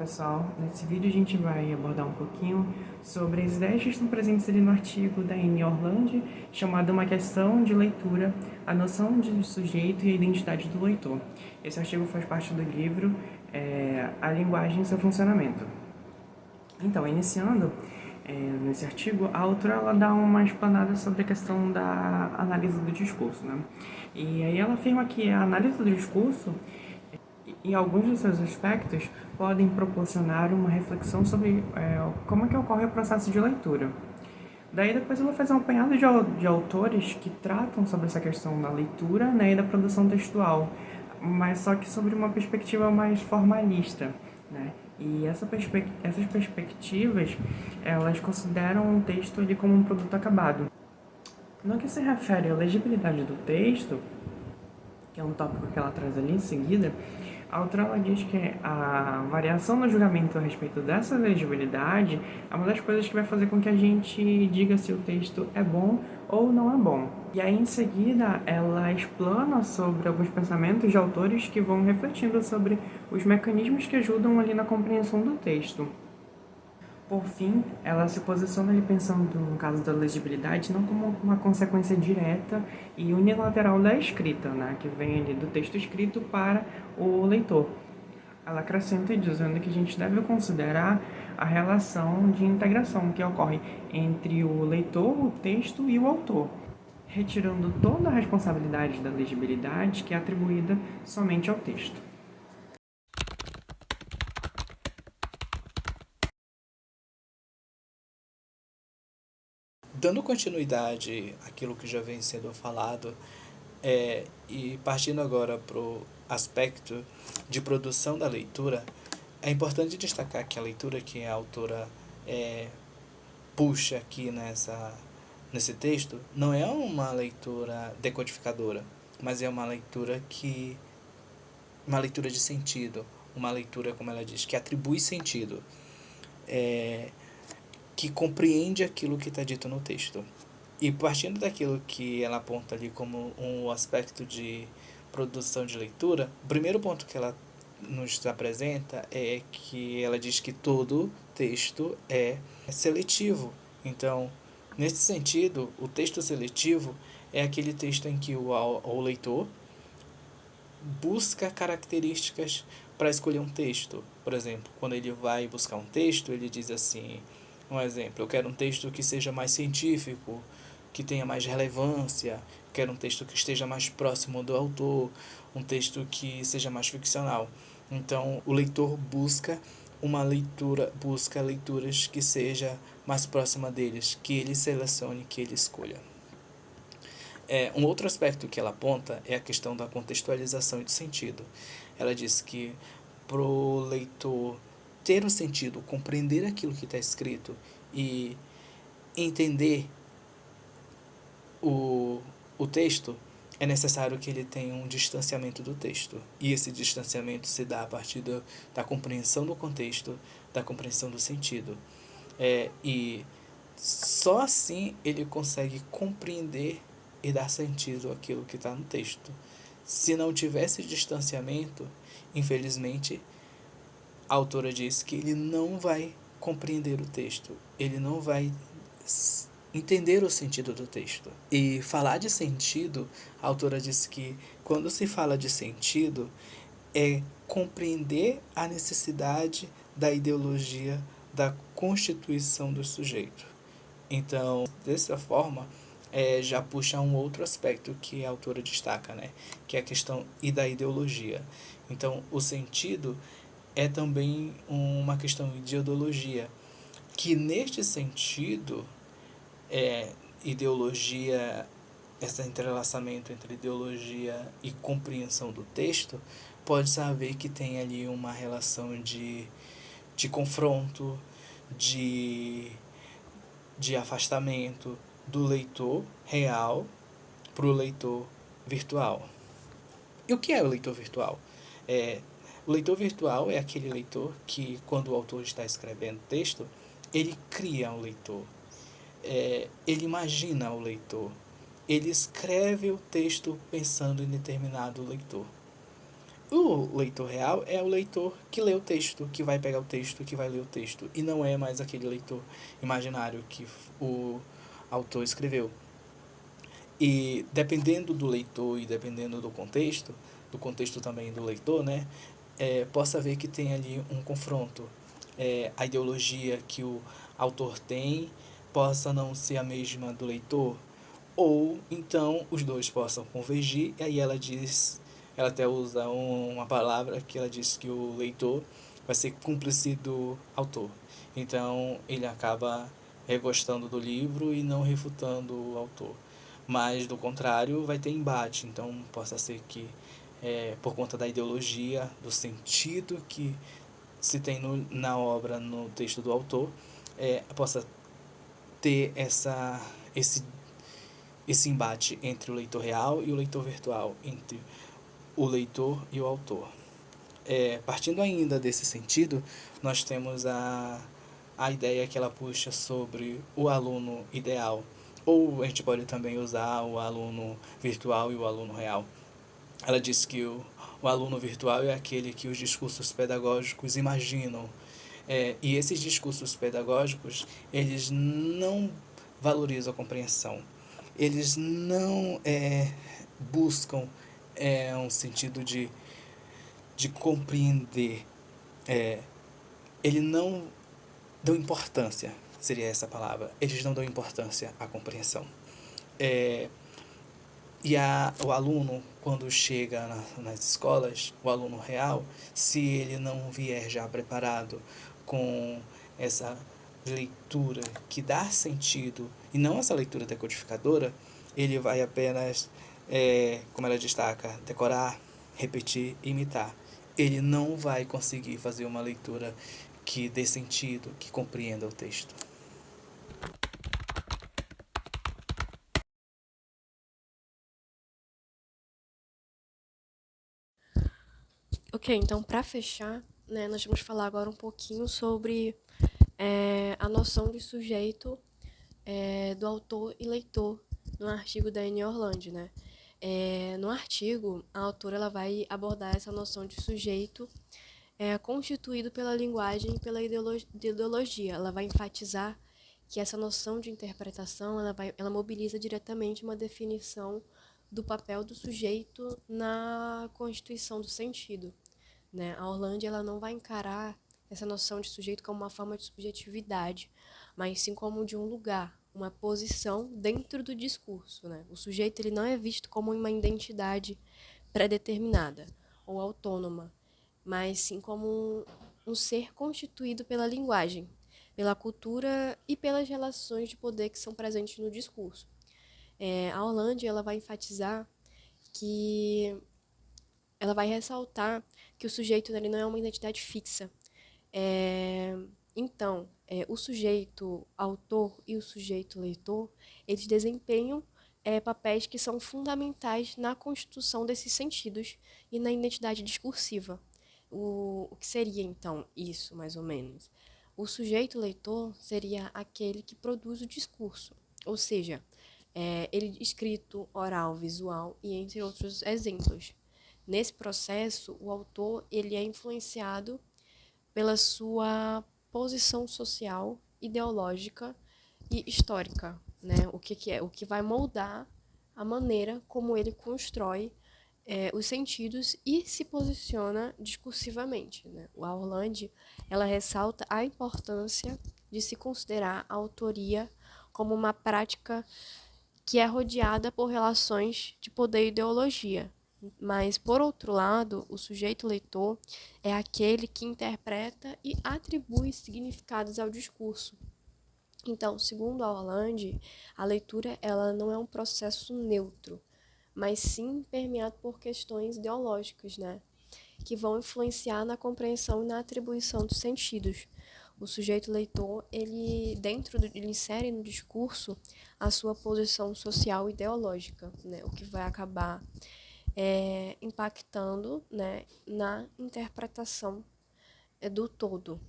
Pessoal, nesse vídeo a gente vai abordar um pouquinho sobre as ideias que estão presentes ali no artigo da Amy Orlandi, chamado Uma Questão de Leitura, a noção de sujeito e a identidade do leitor. Esse artigo faz parte do livro A Linguagem e seu Funcionamento. Então, iniciando nesse artigo, a autora ela dá uma explanada sobre a questão da análise do discurso, né? E aí ela afirma que a análise do discurso em alguns dos seus aspectos, podem proporcionar uma reflexão sobre como é que ocorre o processo de leitura. Daí depois ela faz um apanhado de autores que tratam sobre essa questão da leitura, né, e da produção textual, mas só que sobre uma perspectiva mais formalista, né? E essas perspectivas, elas consideram o texto ali como um produto acabado. No que se refere à legibilidade do texto, que é um tópico que ela traz ali em seguida, a autora ela diz que a variação no julgamento a respeito dessa legibilidade é uma das coisas que vai fazer com que a gente diga se o texto é bom ou não é bom. E aí, em seguida, ela explana sobre alguns pensamentos de autores que vão refletindo sobre os mecanismos que ajudam ali na compreensão do texto. Por fim, ela se posiciona ali pensando no caso da legibilidade não como uma consequência direta e unilateral da escrita, né, que vem ali do texto escrito para o leitor. Ela acrescenta dizendo que a gente deve considerar a relação de integração que ocorre entre o leitor, o texto e o autor, retirando toda a responsabilidade da legibilidade que é atribuída somente ao texto. Dando continuidade àquilo que já vem sendo falado, e partindo agora para o aspecto de produção da leitura, é importante destacar que a leitura que a autora puxa aqui nesse texto não é uma leitura decodificadora, mas é uma leitura de sentido, uma leitura, como ela diz, que atribui sentido, que compreende aquilo que está dito no texto. E partindo daquilo que ela aponta ali como um aspecto de produção de leitura, o primeiro ponto que ela nos apresenta é que ela diz que todo texto é seletivo. Então, nesse sentido, o texto seletivo é aquele texto em que o leitor busca características para escolher um texto. Por exemplo, quando ele vai buscar um texto, ele diz assim, um exemplo, eu quero um texto que seja mais científico, que tenha mais relevância, quero um texto que esteja mais próximo do autor, um texto que seja mais ficcional. Então, o leitor busca leituras que seja mais próxima deles, que ele selecione, que ele escolha. Um outro aspecto que ela aponta é a questão da contextualização e do sentido. Ela diz que para o leitor ter um sentido, compreender aquilo que está escrito e entender o texto, é necessário que ele tenha um distanciamento do texto. E esse distanciamento se dá a partir da compreensão do contexto, da compreensão do sentido. E só assim ele consegue compreender e dar sentido àquilo que está no texto. Se não tivesse distanciamento, infelizmente, a autora diz que ele não vai compreender o texto, ele não vai entender o sentido do texto. E falar de sentido, a autora diz que quando se fala de sentido, é compreender a necessidade da ideologia da constituição do sujeito. Então, dessa forma, já puxa um outro aspecto que a autora destaca, né? Que é a questão da ideologia. Então, o sentido é também uma questão de ideologia, que neste sentido, ideologia, esse entrelaçamento entre ideologia e compreensão do texto, pode saber que tem ali uma relação de confronto, de, de afastamento do leitor real para o leitor virtual. E o que é o leitor virtual? O leitor virtual é aquele leitor que, quando o autor está escrevendo texto, ele cria o leitor, ele imagina o leitor, ele escreve o texto pensando em determinado leitor. O leitor real é o leitor que lê o texto, que vai pegar o texto, que vai ler o texto, e não é mais aquele leitor imaginário que o autor escreveu. E dependendo do leitor e dependendo do contexto também do leitor, né, possa ver que tem ali um confronto. A ideologia que o autor tem possa não ser a mesma do leitor, ou então os dois possam convergir, e aí ela até usa uma palavra que ela diz que o leitor vai ser cúmplice do autor. Então ele acaba gostando do livro e não refutando o autor. Mas do contrário, vai ter embate. Então possa ser que, por conta da ideologia, do sentido que se tem na obra, no texto do autor, possa ter esse embate entre o leitor real e o leitor virtual, entre o leitor e o autor. Partindo ainda desse sentido, nós temos a ideia que ela puxa sobre o aluno ideal, ou a gente pode também usar o aluno virtual e o aluno real. Ela diz que o aluno virtual é aquele que os discursos pedagógicos imaginam, e esses discursos pedagógicos, eles não valorizam a compreensão, eles não buscam um sentido de compreender, ele não dão importância, seria essa palavra, eles não dão importância à compreensão. E o aluno, quando chega nas escolas, o aluno real, se ele não vier já preparado com essa leitura que dá sentido, e não essa leitura decodificadora, ele vai apenas, como ela destaca, decorar, repetir, imitar. Ele não vai conseguir fazer uma leitura que dê sentido, que compreenda o texto. Ok, então para fechar, né, nós vamos falar agora um pouquinho sobre a noção de sujeito do autor e leitor no artigo da Anne Orland, né? No artigo, a autora ela vai abordar essa noção de sujeito constituído pela linguagem e pela ideologia. Ela vai enfatizar que essa noção de interpretação ela mobiliza diretamente uma definição do papel do sujeito na constituição do sentido, né? A Orland ela não vai encarar essa noção de sujeito como uma forma de subjetividade, mas sim como de um lugar, uma posição dentro do discurso, né? O sujeito ele não é visto como uma identidade pré-determinada ou autônoma, mas sim como um ser constituído pela linguagem, pela cultura e pelas relações de poder que são presentes no discurso. A Orland ela vai enfatizar que ela vai ressaltar que o sujeito ele não é uma identidade fixa. É, então, o sujeito autor e o sujeito leitor, eles desempenham papéis que são fundamentais na constituição desses sentidos e na identidade discursiva. O que seria, então, isso, mais ou menos? O sujeito leitor seria aquele que produz o discurso, ou seja, ele escrito, oral, visual e entre outros exemplos. Nesse processo, o autor ele é influenciado pela sua posição social, ideológica e histórica, né? O que é? O que vai moldar a maneira como ele constrói os sentidos e se posiciona discursivamente, né? A Orland, ela ressalta a importância de se considerar a autoria como uma prática que é rodeada por relações de poder e ideologia. Mas, por outro lado, o sujeito leitor é aquele que interpreta e atribui significados ao discurso. Então, segundo a Orland, a leitura ela não é um processo neutro, mas sim permeado por questões ideológicas, né? Que vão influenciar na compreensão e na atribuição dos sentidos. O sujeito leitor, ele insere no discurso a sua posição social e ideológica, né? O que vai acabar impactando, né, na interpretação do todo.